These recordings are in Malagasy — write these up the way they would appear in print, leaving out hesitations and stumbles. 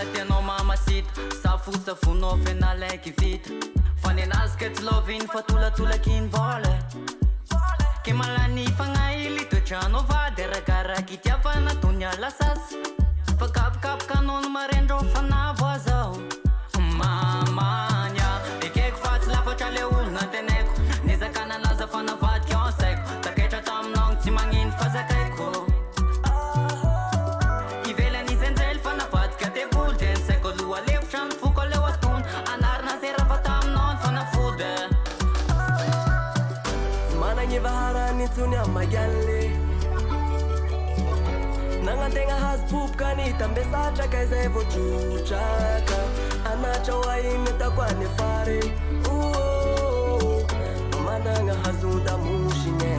tianao mamacita Safo sa fonao fenalaiky vita Fanenazy tsy loviny fa tolatolakiny vola Ke malany fagnaily toetranao vady Aragaraky itiavana toy ny alasasy Fa kapokapoka anao no marendreo fanavo azao Mamanya ekeko fa tsy lafatra le olona antenaiko Nezakana anazy fanavadiky ao ansaiko Taketra taminao tsy magnino fa zakaiko Ivelan'izy anjely fanavadika devoly De nsaiko aloha lefitra ny foko aleo atony Anarina zay raha fa taminao ny fanafody Tsy managny vaharany intsony am'magianle Nagnantegna hazo popoka ny tambesatraka izay voatrotraka Anatra ho ainy atako any fary Managna hazonda moshine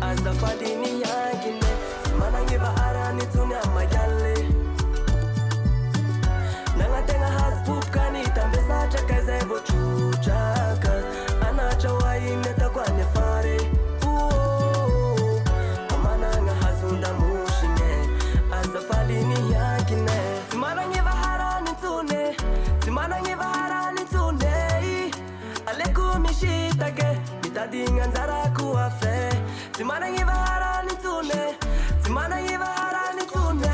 Azafady ny yankine Tsy managny vaharany intsony am'magianle Nagnantegna hazo popoka ny tambesatraka izay voatrotraka Anatra ho ainy atako any fary Managna hazonda moshine Azafady ny yankine Tsy managny vaharany intsony Tsy managny vaharany intsony Aleko misitake Mitadigny anjarako afe Tsy managny vaharany intsony Tsy managny vaharany intsony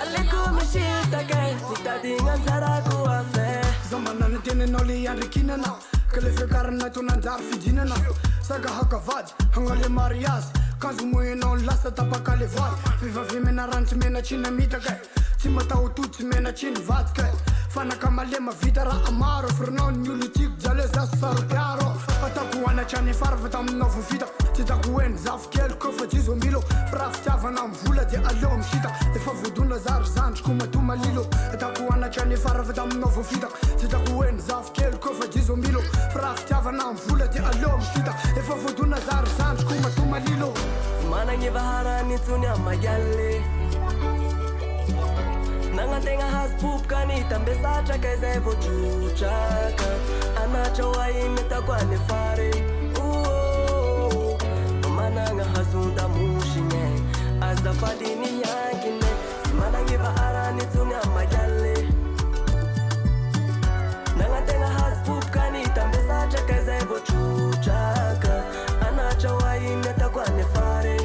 Aleko misitake Mitadigny anjarako afe Zaho manana tenenao le andrikinana Ka le fiakarana to nanjary fidinana Saka hakavady hagnale mariazy Kanzo moenao lasa tapaka le vary Vehivavy mena rano tsy mena tsina mitaka Tsy matahoto tsy mena tsiny vadika Fanaka malema vita raha maro Firinao ny olo tiako jale zaso saropiaro Atako anatra any fara fa taminao vo vita Tsy tako hoeny zafo kely kofa jizo milo Fra fitiavana amy vola de aleo misita Efa vodona zary zandriko matoma lilo Atako anatra any fara fa taminao vo vita Tsy tako hoeny zafo kely kofa jizo milo Fra fitiavana amy vola de aleo misita Efa vodona zary zandriko matoma lilo Tsy managny vaharany intsony am'magianle Nagnantegna hazo popoka ny tambesatraka izay voatrotraka Anatra ho ainy atako any fary Managna hazonda moshine Azafady ny yankine Tsy managny vaharany intsony am'magianle Nagnantegna hazo popoka ny tambesatraka izay voatrotraka Anatra ho ainy atako any fary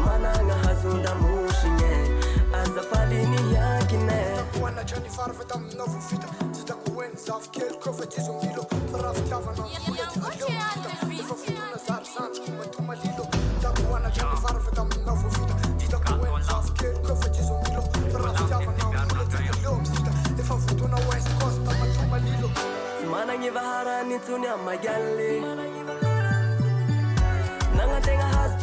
Managna hazonda moshine Azafady ny yankine Tako anatra ny fara fa taminao vo vita Tsy tako hoeny zafo kely kofa jizo milo Fa raha fitiavana amy vola de aleo misita Efa vodona zary zandriko matoma lilo Tako anatra ny fara fa taminao vo vita Tsy tako hoeny zafo kely kofa jizo milo Fa raha fitiavana amy vola de aleo misita Efa vodona west coast matoma lilo Tsy managny vaharany intsony am'magianle Nagnantegna hazo